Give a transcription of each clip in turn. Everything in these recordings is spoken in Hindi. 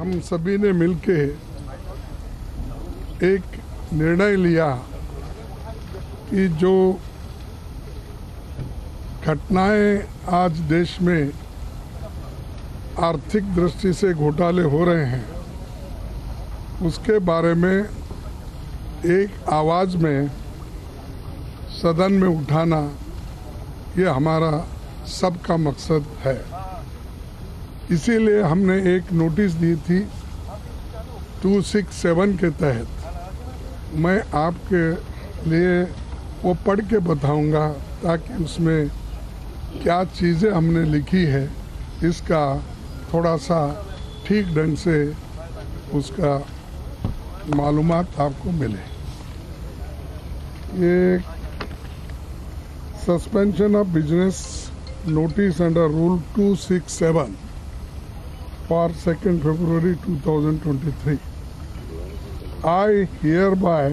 हम सभी ने मिलके एक निर्णय लिया कि जो घटनाएं आज देश में आर्थिक दृष्टि से घोटाले हो रहे हैं उसके बारे में एक आवाज़ में सदन में उठाना ये हमारा सबका मकसद है। इसीलिए हमने एक नोटिस दी थी 267 के तहत। मैं आपके लिए वो पढ़ के बताऊंगा ताकि उसमें क्या चीज़ें हमने लिखी है इसका थोड़ा सा ठीक ढंग से उसका मालूमात आपको मिले। ये suspension of business notice under rule 267 for 2nd February 2023. I hereby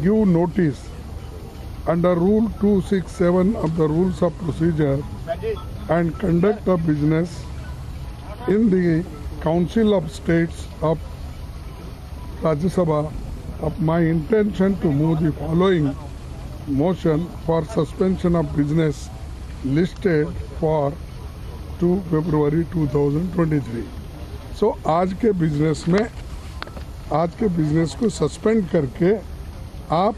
give notice under Rule 267 of the Rules of Procedure and Conduct of Business in the Council of States of Rajya Sabha of my intention to move the following motion for suspension of business listed for 2 फरवरी 2023। सो आज के बिजनेस को सस्पेंड करके आप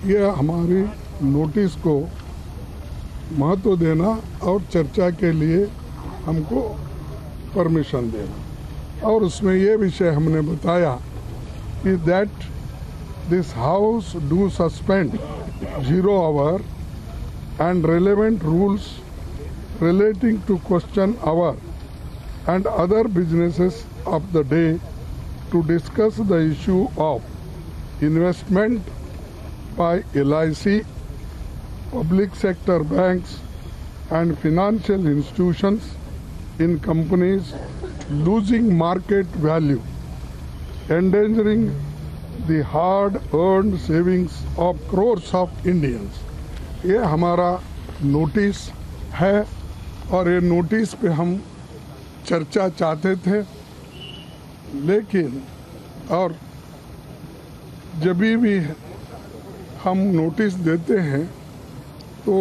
ये हमारी नोटिस को महत्व देना और चर्चा के लिए हमको परमिशन देना। और उसमें ये विषय हमने बताया कि that this house do suspend 0 hour and relevant rules relating to question hour and other businesses of the day to discuss the issue of investment by LIC, public sector banks and financial institutions in companies losing market value, endangering the hard-earned savings of crores of Indians। ये हमारा नोटिस है और ये नोटिस पे हम चर्चा चाहते थे, लेकिन और जब भी हम नोटिस देते हैं तो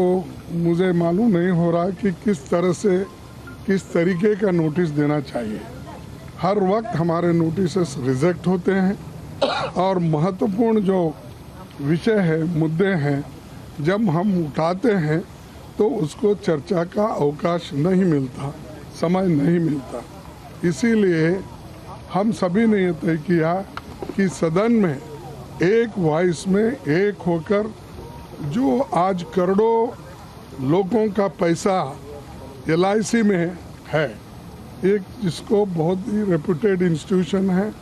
मुझे मालूम नहीं हो रहा कि किस तरीके का नोटिस देना चाहिए। हर वक्त हमारे नोटिसेस रिजेक्ट होते हैं और महत्वपूर्ण जो विषय है, मुद्दे हैं, जब हम उठाते हैं तो उसको चर्चा का अवकाश नहीं मिलता, समय नहीं मिलता। इसीलिए हम सभी ने ये तय किया कि सदन में एक वॉइस में एक होकर जो आज करोड़ों लोगों का पैसा LIC में है, एक जिसको बहुत ही रेप्यूटेड इंस्टीट्यूशन है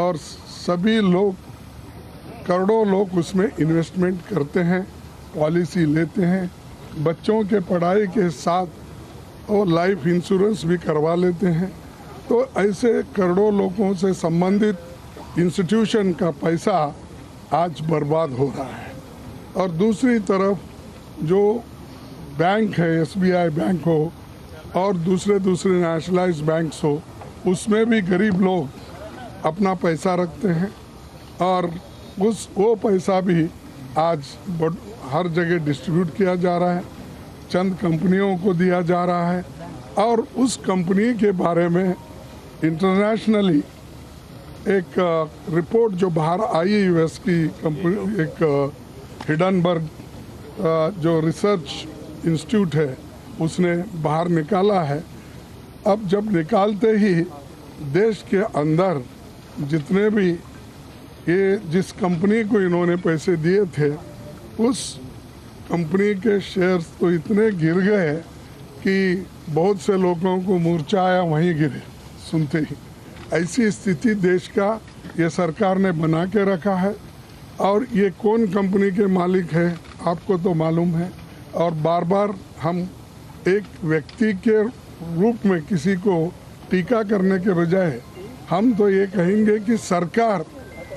और सभी लोग करोड़ों लोग उसमें इन्वेस्टमेंट करते हैं, पॉलिसी लेते हैं, बच्चों के पढ़ाई के साथ और लाइफ इंश्योरेंस भी करवा लेते हैं। तो ऐसे करोड़ों लोगों से संबंधित इंस्टीट्यूशन का पैसा आज बर्बाद हो रहा है। और दूसरी तरफ जो बैंक है, SBI बैंक हो और दूसरे नेशनलाइज बैंक्स हो, उसमें भी गरीब लोग अपना पैसा रखते हैं और वो पैसा भी आज हर जगह डिस्ट्रीब्यूट किया जा रहा है, चंद कंपनियों को दिया जा रहा है। और उस कंपनी के बारे में इंटरनेशनली एक रिपोर्ट जो बाहर आई है, US की कंपनी, एक हिडनबर्ग जो रिसर्च इंस्टीट्यूट है, उसने बाहर निकाला है। अब जब निकालते ही देश के अंदर जितने भी ये जिस कंपनी को इन्होंने पैसे दिए थे, उस कंपनी के शेयर्स तो इतने गिर गए कि बहुत से लोगों को मूर्छा आया, वहीं गिरे सुनते ही। ऐसी स्थिति देश का ये सरकार ने बना के रखा है। और ये कौन कंपनी के मालिक है आपको तो मालूम है। और बार बार हम एक व्यक्ति के रूप में किसी को टीका करने के बजाय हम तो ये कहेंगे कि सरकार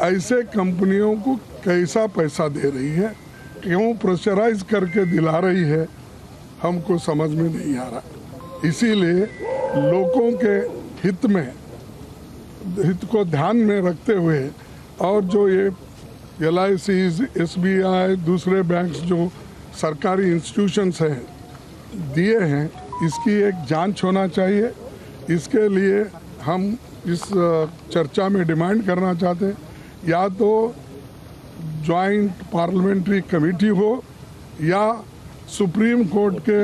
ऐसे कंपनियों को कैसा पैसा दे रही है, क्यों प्रेशराइज करके दिला रही है, हमको समझ में नहीं आ रहा। इसीलिए लोगों के हित में हित को ध्यान में रखते हुए और जो ये LIC, SBI, दूसरे बैंक्स जो सरकारी इंस्टीट्यूशंस हैं दिए हैं, इसकी एक जांच होना चाहिए। इसके लिए हम इस चर्चा में डिमांड करना चाहते हैं, या तो जॉइंट पार्लियामेंट्री कमेटी हो या सुप्रीम कोर्ट के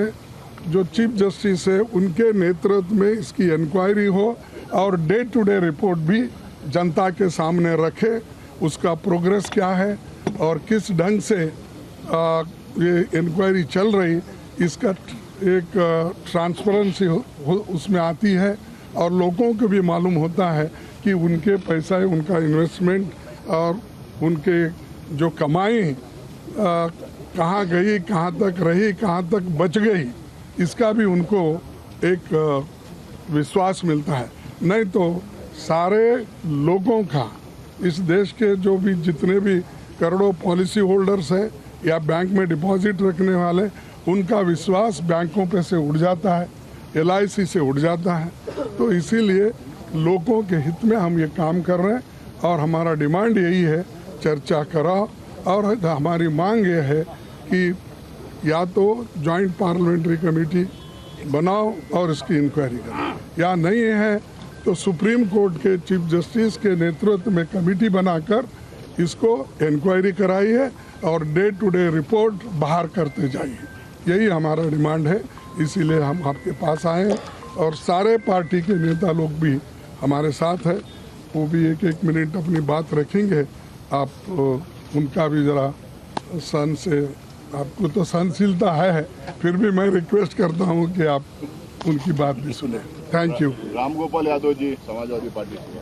जो चीफ जस्टिस है उनके नेतृत्व में इसकी इंक्वायरी हो और डे टू डे रिपोर्ट भी जनता के सामने रखे, उसका प्रोग्रेस क्या है और किस ढंग से ये इंक्वायरी चल रही, इसका एक ट्रांसपेरेंसी उसमें आती है और लोगों को भी मालूम होता है कि उनके पैसा, उनका इन्वेस्टमेंट और उनके जो कमाई कहाँ गई, कहाँ तक रही, कहाँ तक बच गई, इसका भी उनको एक विश्वास मिलता है। नहीं तो सारे लोगों का, इस देश के जो भी जितने भी करोड़ों पॉलिसी होल्डर्स हैं या बैंक में डिपॉजिट रखने वाले, उनका विश्वास बैंकों पे से उड़ जाता है, LIC से उड़ जाता है। तो इसीलिए लोगों के हित में हम ये काम कर रहे हैं और हमारा डिमांड यही है, चर्चा कराओ। और हमारी मांग ये है कि या तो जॉइंट पार्लियामेंट्री कमेटी बनाओ और इसकी इंक्वायरी करो, या नहीं है तो सुप्रीम कोर्ट के चीफ जस्टिस के नेतृत्व में कमेटी बनाकर इसको इंक्वायरी कराइए और डे टू डे रिपोर्ट बाहर करते जाइए। यही हमारा डिमांड है, इसीलिए हम आपके पास आए हैं और सारे पार्टी के नेता लोग भी हमारे साथ हैं, वो भी एक एक मिनट अपनी बात रखेंगे। आप उनका भी ज़रा सन से, आपको तो सहनशीलता है, फिर भी मैं रिक्वेस्ट करता हूँ कि आप उनकी बात भी सुने। Thank you. Ram Gopal Yadav ji, Samajwadi party से।